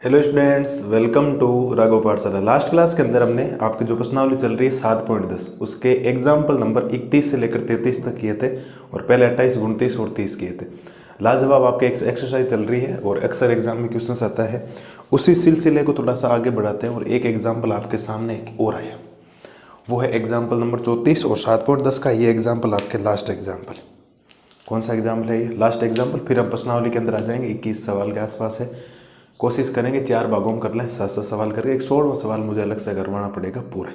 Hello students, welcome to Raghav Pathshala. Last class के अंदर हमने आपकी जो प्रश्नावली चल रही है 7.10 उसके एग्जाम्पल नंबर 31 से लेकर 33 तक किए थे और पहले 28, 29 और 30 किए थे। लाजवाब आपके एक्सरसाइज चल रही है और अक्सर एग्जाम में क्वेश्चन आता है। उसी सिलसिले को थोड़ा सा आगे बढ़ाते हैं और एक एग्जाम्पल आपके सामने एक और आया, वो है एग्जाम्पल नंबर 34 और 7.10 का। ये एग्जाम्पल आपके लास्ट एग्जाम्पल। कौन सा एग्जाम्पल है ये? Last example. फिर हम प्रश्नावली के अंदर आ जाएंगे। 21 सवाल के आसपास है। कोशिश करेंगे 4 भागों में कर लें, 7-7 सवाल करके। एक 16वां सवाल मुझे अलग से करवाना पड़ेगा पूरा,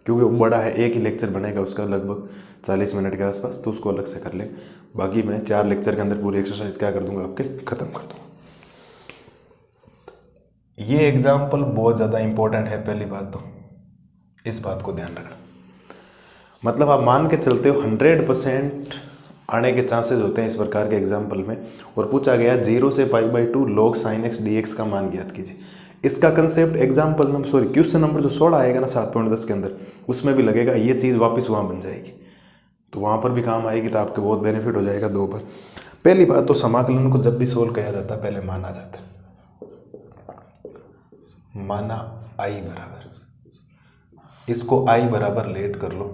क्योंकि वो बड़ा है। एक ही लेक्चर बनेगा उसका लगभग 40 मिनट के आसपास, तो उसको अलग से कर लें। बाकी मैं 4 लेक्चर के अंदर पूरी एक्सरसाइज क्या कर दूंगा, आपके ख़त्म कर दूंगा। ये एग्जाम्पल बहुत ज़्यादा इंपॉर्टेंट है। पहली बात तो इस बात को ध्यान रखना, मतलब आप मान के चलते हो 100% आने के चांसेस होते हैं इस प्रकार के एग्जाम्पल में। और पूछा गया 0 से π/2 log sin x dx का मान ज्ञात कीजिए। इसका concept example number question number जो 16 आएगा ना 7.10 के अंदर, उसमें भी लगेगा। ये चीज़ वापस वहाँ बन जाएगी, तो वहाँ पर भी काम आएगी, तो आपके बहुत बेनिफिट हो जाएगा 2 बार। पहली बात तो समाकलन को जब भी सोल्व किया जाता है पहले माना जाता है, माना i बराबर, इसको i बराबर लेट कर लो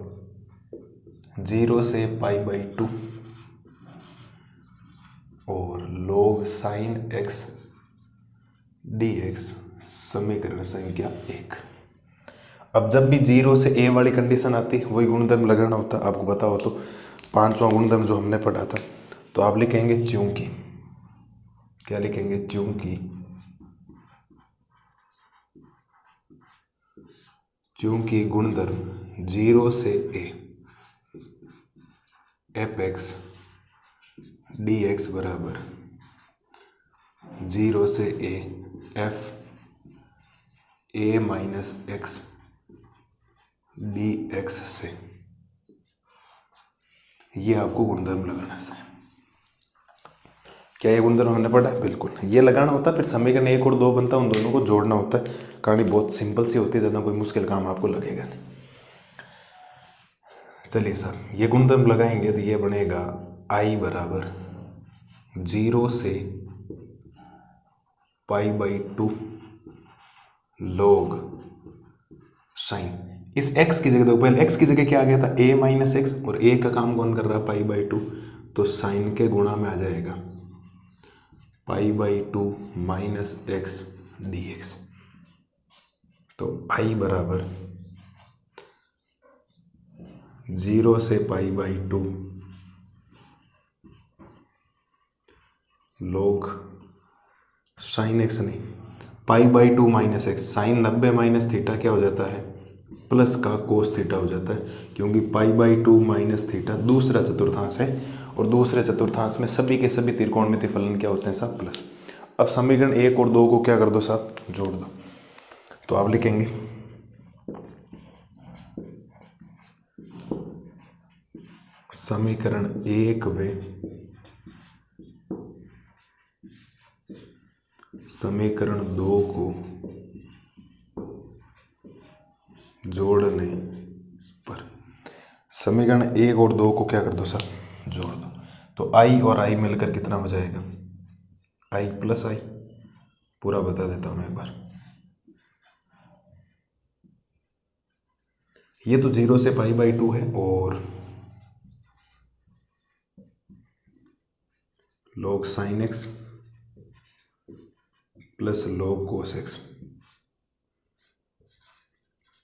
0 से π/2 और log sin x dx समीकरण संख्या 1। अब जब भी 0 से a वाली कंडीशन आती है वही गुणधर्म लगाना होता है। आपको पता हो तो 5वां गुणधर्म जो हमने पढ़ा था, तो आप लिखेंगे चूंकि, क्या लिखेंगे? चूंकि गुणधर्म 0 से a fx dx बराबर 0 से a f a minus x dx से, ये आपको गुणधर्म लगाना है। क्या ये गुणधर्म हमने पढ़ा? बिल्कुल, ये लगाना होता है। फिर समीकरण 1 और 2 बनता है, उन दोनों को जोड़ना होता है। कहानी बहुत सिंपल सी होती है, ज़्यादा कोई मुश्किल काम आपको लगेगा नहीं। चलिए साहब, ये गुणधर्म लगाएंगे तो ये बनेगा i बराबर 0 से π/2 log साइन। इस x की जगह, देखो पहले x की जगह क्या आ गया था? a माइनस एक्स, और a का काम कौन कर रहा है? π/2, तो साइन के गुणा में आ जाएगा π/2 माइनस एक्स dx। तो i बराबर 0 से π/2 log साइन एक्स, नहीं, π/2 minus x. Sine 90 minus theta क्या हो जाता है? प्लस का कोस थीटा हो जाता है, क्योंकि π/2 माइनस थीटा दूसरा चतुर्थांश है, और दूसरे चतुर्थांश में सभी के सभी त्रिकोणमितीय फलन क्या होते हैं साहब? प्लस। अब समीकरण 1 और 2 को क्या कर दो साहब? जोड़ दो। तो आप लिखेंगे समीकरण 1 व समीकरण 2 को जोड़ने पर, समीकरण 1 और 2 को क्या कर दो सर? जोड़ दो। तो i और i मिलकर कितना हो जाएगा? i plus i। पूरा बता देता हूँ मैं एक बार। ये तो 0 से π/2 है, और log sin x plus log cos x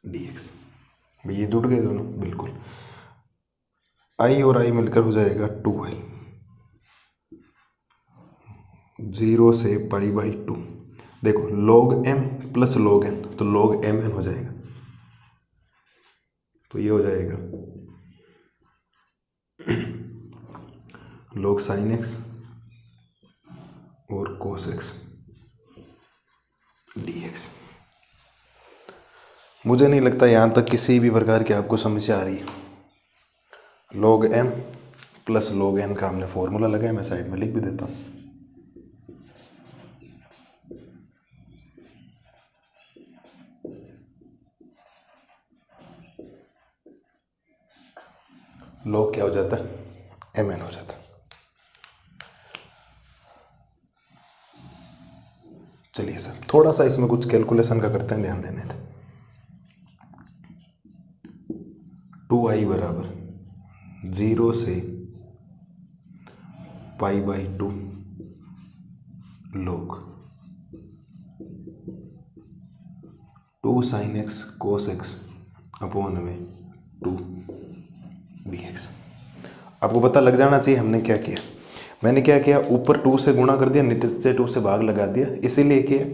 dx। ये जुड़ गए दोनों, बिल्कुल। i और i मिलकर हो जाएगा 2i, 0 से π/2। देखो log m plus log n, तो log mn हो जाएगा। तो ये हो जाएगा log sin x और cos x dx। मुझे नहीं लगता यहाँ तक किसी भी प्रकार की आपको समस्या आ रही है। log m plus log n का हमने फॉर्मूला लगाया, मैं साइड में लिख भी देता हूँ। log क्या हो जाता है? mn हो जाता है। चलिए सर थोड़ा सा इसमें कुछ कैलकुलेशन का करते हैं, ध्यान देने थे। 2i बराबर 0 से π/2 log 2 sin x cos x upon में 2 dx। आपको पता लग जाना चाहिए हमने क्या किया। मैंने क्या किया, ऊपर 2 से गुणा कर दिया, नीचे से 2 से भाग लगा दिया। इसीलिए किया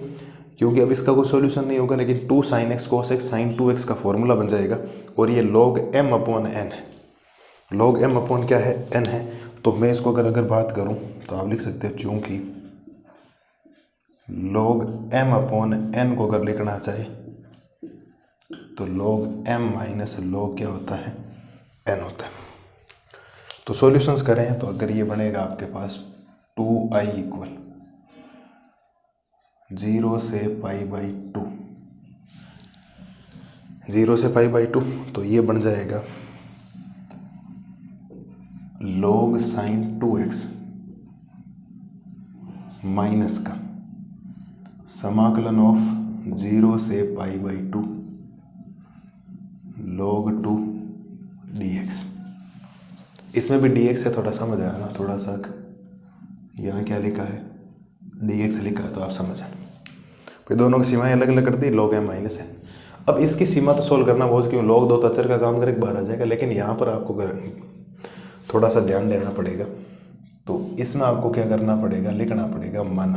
क्योंकि अब इसका कोई सॉल्यूशन नहीं होगा, लेकिन 2 sin x cos x sin 2x का फॉर्मूला बन जाएगा। और ये log m अपॉन n है। log m अपॉन क्या है, n है। तो मैं इसको अगर बात करूं तो आप लिख सकते हो, चूंकि log m अपॉन n को अगर लिखना चाहे तो log m माइनस log क्या होता है, n होता है। तो सॉल्यूशंस करें तो अगर ये बनेगा आपके पास 2i इक्वल 0 से π/2, 0 से π/2, तो ये बन जाएगा log sin 2x माइनस का समाकलन ऑफ 0 से π/2 log 2 dx। इसमें भी dx है, थोड़ा समझ आया ना, थोड़ा सा यहाँ क्या लिखा है, dx लिखा है, तो आप समझ आए। फिर दोनों की सीमाएं अलग अलग कर दी, log m माइनस n। अब इसकी सीमा तो सोल्व करना बहुत, क्यों, log 2 तो अचर का काम करे, बाहर आ जाएगा। लेकिन यहाँ पर आपको थोड़ा सा ध्यान देना पड़ेगा। तो इसमें आपको क्या करना पड़ेगा, लिखना पड़ेगा मन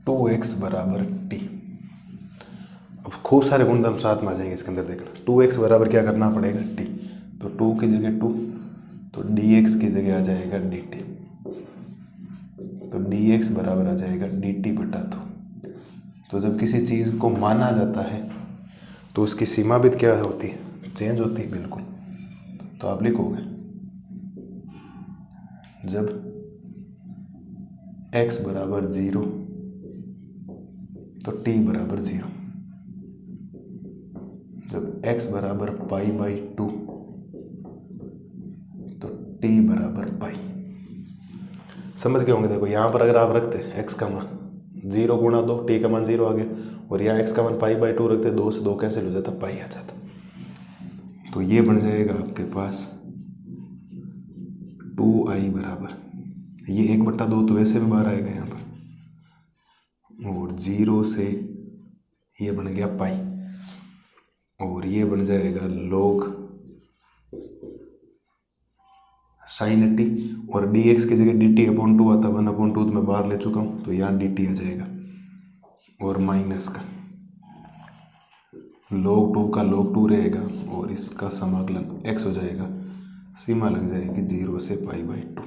2x बराबर t। अब खूब सारे गुणधर्म साथ में आ जाएंगे इसके अंदर, देखना 2x बराबर क्या करना पड़ेगा, t। तो 2 की जगह 2, तो dx की जगह आ जाएगा dt। तो dx बराबर आ जाएगा dt बटा 2। तो जब किसी चीज़ को माना जाता है तो उसकी सीमा भी क्या होती है, चेंज होती है, बिल्कुल। तो आप लिखोगे जब x बराबर 0 तो t बराबर 0, जब x बराबर π/2 तो t बराबर पाई। समझ गए होंगे। देखो यहाँ पर अगर आप रखते x का मान 0 गुणा 2, t का मान 0 आ गया, और यहाँ x का मान π/2 रखते, 2 से 2 कैंसिल हो जाता, पाई आ जाता। तो ये बन जाएगा आपके पास 2i बराबर, ये 1/2 तो वैसे भी बाहर आएगा यहाँ पर, और 0 से ये बन गया पाई, और ये बन जाएगा log sin t, और dx की जगह dt अपॉन 2 आता, 1/2 तो मैं बाहर ले चुका हूँ, तो यहाँ dt आ जाएगा, और माइनस का log 2 का log 2 रहेगा, और इसका समाकलन x हो जाएगा। सीमा लग जाएगी 0 से π/2,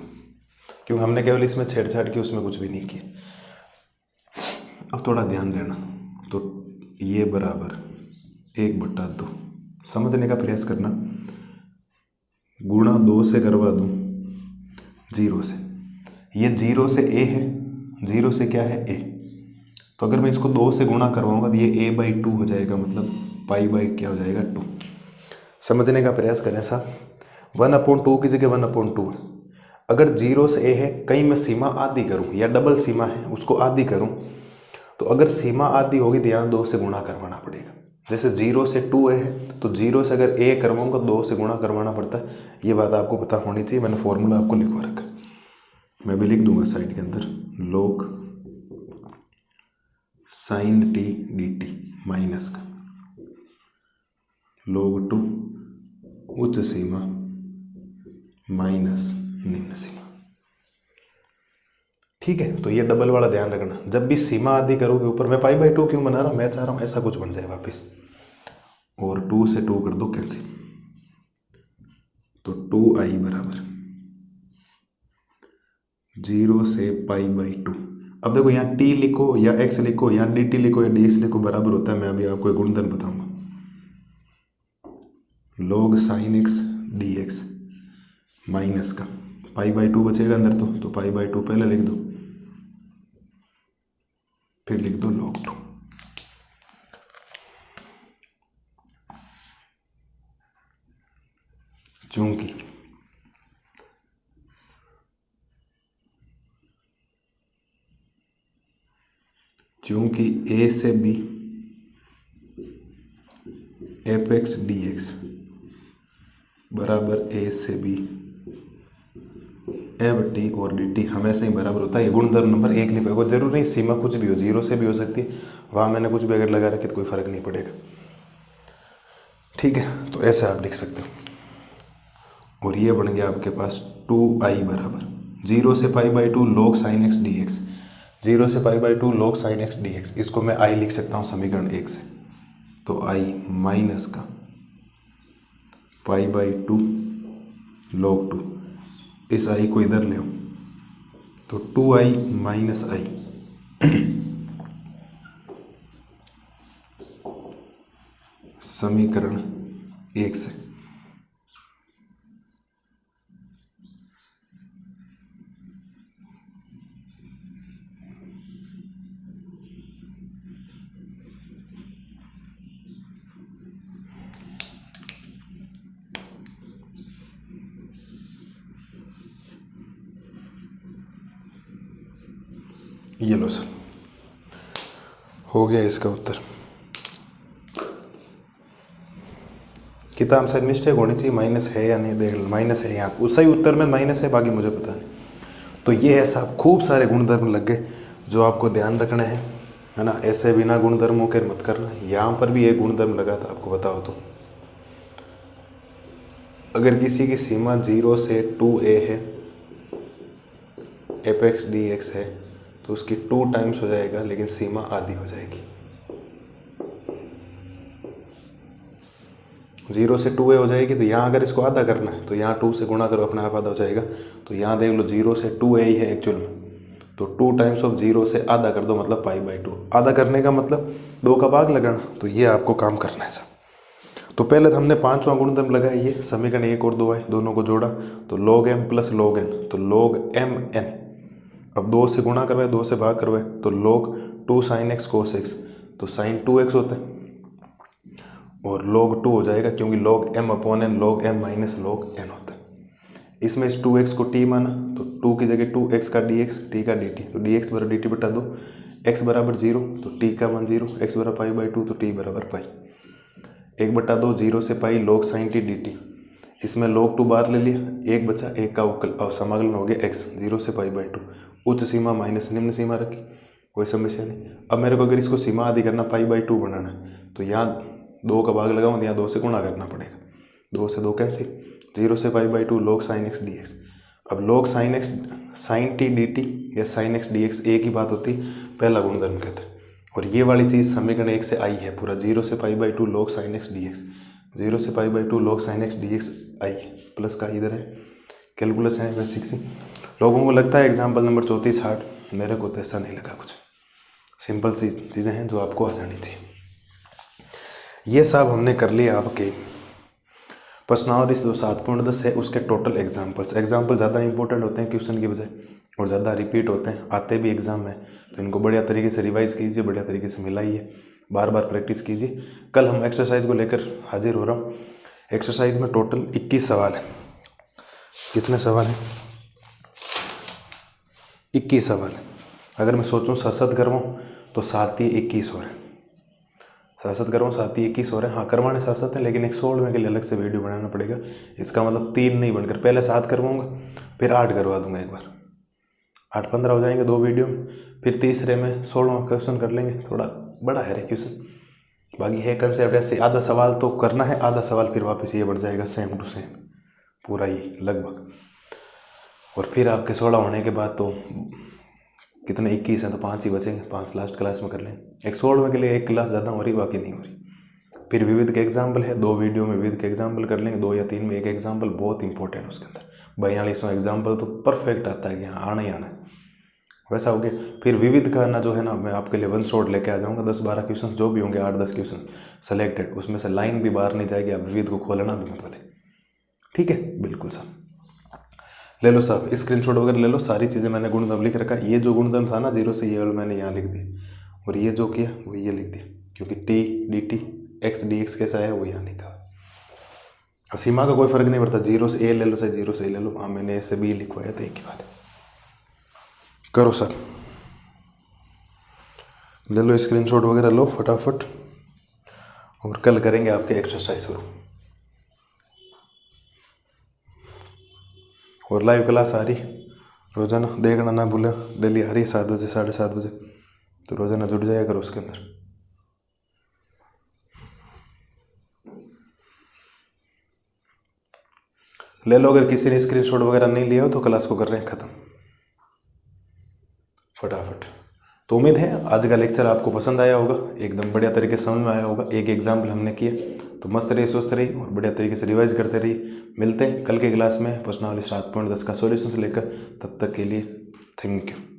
क्योंकि हमने केवल इसमें छेड़छाड़ की, उसमें कुछ भी नहीं किया। अब थोड़ा ध्यान देना, तो ये बराबर 1/2 समझने का प्रयास करना, गुणा 2 से करवा दूँ 0 से, ये 0 से a है, 0 से क्या है a, तो अगर मैं इसको 2 से गुणा करवाऊंगा तो ये a/2 हो जाएगा, मतलब क्या हो जाएगा 2। समझने का प्रयास करें साहब, 1/2 की जगह 1/2 है। अगर 0 से a है, कहीं मैं सीमा आधी करूं या डबल सीमा है उसको आधी करूं, तो अगर सीमा आधी होगी तो यहाँ 2 से गुणा करवाना पड़ेगा। जैसे 0 से 2a है, तो 0 से अगर a करवाऊंगा 2 से गुणा करवाना पड़ता है। ये बात आपको पता होनी चाहिए, मैंने फॉर्मूला आपको लिखवा रखा है, मैं भी लिख दूंगा साइड के अंदर, log sin t dt minus का log 2 उच्च सीमा माइनस निम्न सीमा। ठीक है, तो ये डबल वाला ध्यान रखना, जब भी सीमा आदि करोगे ऊपर, मैं π/2 क्यों बना रहा हूँ, मैं चाह रहा हूँ ऐसा कुछ बन जाए वापस, और 2 से 2 कर दो कैंसिल, तो 2i बराबर 0 से π/2। अब देखो यहाँ t लिखो या x लिखो, यहाँ dt लिखो या dx लिखो, बराबर होता है। मैं अभी आपको एक गुणधर्म बताऊंगा, log sin x dx minus का π/2 बचेगा अंदर, तो π/2 पहले लिख दो, फिर लिख दो log 2। चूंकि चूँकि ए से b f x d x बराबर ए से बी एफ टी और डी टी हमेशा ही बराबर होता है। ये गुणधर्म नंबर 1 लिखा होगा, जरूर नहीं सीमा कुछ भी हो, 0 से भी हो सकती है, वहाँ मैंने कुछ भी अगर लगा रखी तो कोई फर्क नहीं पड़ेगा। ठीक है, तो ऐसे आप लिख सकते हो। और ये बन गया आपके पास 2i बराबर 0 से π/2 log sin x dx, 0 से π/2 log sin x dx। इसको मैं i लिख सकता हूँ समीकरण 1 से, तो i माइनस का π/2 log 2, इस i को इधर ले आओ तो 2i माइनस i समीकरण 1 से। ये लो सर, हो गया इसका उत्तर। किताब शायद मिस्टेक होनी चाहिए, माइनस है या नहीं देख लो, माइनस है यहाँ, उस सही उत्तर में माइनस है, बाकी मुझे पता नहीं। तो ये है साहब, खूब सारे गुणधर्म लग गए जो आपको ध्यान रखना है ना। ऐसे बिना गुणधर्मों के मत करना। यहाँ पर भी एक गुणधर्म लगा था, आपको बताओ तो, अगर किसी की सीमा 0 से 2a है, एफ एक्स डी एक्स है, तो उसकी 2 टाइम्स हो जाएगा, लेकिन सीमा आधी हो जाएगी। 0 से 2a हो जाएगी, तो यहाँ अगर इसको आधा करना है तो यहाँ 2 से गुणा करो, अपने आप आधा हो जाएगा। तो यहाँ देख लो 0 से 2a ही है एक्चुअल में, तो 2 टाइम्स ऑफ 0 से आधा कर दो, मतलब π/2। आधा करने का मतलब 2 का भाग लगाना। तो ये आपको काम करना है सब। तो पहले तो हमने 5वां गुणधर्म लगाया, ये समीकरण 1 और 2 है, दोनों को जोड़ा तो log m plus log n, तो log m n। अब 2 से गुणा करवाए, 2 से भाग करवाए, तो log 2 sin x cos x, तो sin 2x होता है, और log 2 हो जाएगा, क्योंकि log m upon n log m minus log n होता है। इसमें इस 2x को t माना, तो 2 की जगह 2x का dx, t का dt, तो dx बराबर dt बटा 2, x बराबर 0 तो t का मान 0, x बराबर π/2 तो t बराबर पाई, 1 बटा 2 0 से पाई log sin t dt। इसमें log 2 बाहर ले लिया, 1 बचा, 1 का और समाकलन हो गया x, 0 से π/2। उच्च सीमा माइनस निम्न सीमा रखी, कोई समस्या नहीं। अब मेरे को अगर इसको सीमा आदि करना, π/2 बनाना, तो यहाँ 2 का भाग लगाऊँ, यहाँ 2 से गुणा करना पड़ेगा, 2 से 2 कैंसिल, 0 से π/2 log sin x dx। अब log sin x sin t dt या sin x dx एक ही बात होती, पहला गुणधर्म कहते हैं। और ये वाली चीज़ समीकरण 1 से आई है पूरा, 0 से π/2 log sin x dx, 0 से π/2 log sin x dx आई, प्लस का इधर है, कैलकुलस है बेसिक सी। लोगों को लगता है एग्जाम्पल नंबर 34 हार्ड, मेरे को तो ऐसा नहीं लगा, कुछ सिंपल सी चीज़ें हैं जो आपको आ जानी चाहिए। ये सब हमने कर लिया आपके प्रश्नावली जो 7.10 है उसके टोटल एग्जाम्पल्स। एग्जाम्पल ज़्यादा इंपॉर्टेंट होते हैं क्वेश्चन की बजाय, और ज़्यादा रिपीट होते हैं, आते भी एग्जाम में, तो इनको बढ़िया तरीके से रिवाइज कीजिए, बढ़िया तरीके से मिलाइए, बार बार प्रैक्टिस कीजिए। कल हम एक्सरसाइज को लेकर हाजिर हो रहा हूँ। एक्सरसाइज में टोटल 21 सवाल है। कितने सवाल हैं? 21 सवाल है। अगर मैं सोचूं 7 करवाऊँ तो 7 ही 21 हो रहे हैं, 7 करवाऊँ 7 ही 21 हो रहे हैं। हाँ, करवाने 7 हैं, लेकिन एक 16वें के लिए अलग से वीडियो बनाना पड़ेगा। इसका मतलब 3 नहीं बनकर पहले 7 करवाऊँगा, फिर 8 करवा दूंगा, एक बार 8-15 हो जाएंगे 2 वीडियो में। फिर तीसरे में 16वां क्वेश्चन कर लेंगे, थोड़ा बड़ा है रे क्वेश्चन, बाकी है कंसेप्ट ऐसे, आधा सवाल तो करना है, आधा सवाल फिर वापस ये बढ़ जाएगा सेम टू सेम पूरा ही लगभग। और फिर आपके 16 होने के बाद तो कितने 21 हैं, तो 5 ही बचेंगे, 5 लास्ट क्लास में कर लेंगे। एक 16वें के लिए एक क्लास ज़्यादा हो रही, बाकी नहीं हो रही। फिर विविध के एग्जाम्पल है, 2 वीडियो में विविध के एग्जाम्पल कर लेंगे, 2 या 3 में एक एग्जाम्पल, बहुत इंपॉर्टेंट है उसके अंदर। 42वां एग्जाम्पल तो परफेक्ट आता है कि हाँ आना ही आना है, वैसा हो गया। फिर विविध का ना जो है ना, मैं आपके लिए 1 शॉट लेके आ जाऊँगा, 10-12 क्वेश्चन जो भी होंगे, 8-10 क्वेश्चन सेलेक्टेड, उसमें से लाइन भी बाहर नहीं जाएगी, आप विविध को खोलना भी मत बोले, ठीक है? बिल्कुल साहब, ले लो साहब, स्क्रीनशॉट वगैरह ले लो, सारी चीज़ें मैंने गुणधर्म लिख रखा है। ये जो गुणधर्म था ना 0 से, ये वाला मैंने यहाँ लिख दिया, और ये जो किया वो ये लिख दिया, क्योंकि T D T x d x कैसा है वो यहाँ लिखा। अब सीमा का कोई फर्क नहीं पड़ता, 0 से ए ले लो चाहे 0 से ए ले लो, हाँ मैंने ए से बी लिखवाया तो एक ही बात है। करो सर, ले लो स्क्रीनशॉट वगैरह लो फटाफट, और कल करेंगे आपके एक्सरसाइज शुरू। और लाइव क्लास आ रही रोजाना, देखना ना भूलें, डेली आ रही 7 बजे 7:30 बजे, तो रोजाना जुड़ जाया करो उसके अंदर। ले लो, अगर किसी ने स्क्रीनशॉट वगैरह नहीं लिया हो तो क्लास को कर रहे हैं ख़त्म फटाफट। तो उम्मीद है आज का लेक्चर आपको पसंद आया होगा, एकदम बढ़िया तरीके से समझ में आया होगा। एक एग्जाम्पल हमने किए, तो मस्त रही, स्वस्थ रही और बढ़िया तरीके से रिवाइज करते रहिए। मिलते हैं कल के क्लास में प्रश्नावली 7.10 का सॉल्यूशन से लेकर, तब तक के लिए थैंक यू।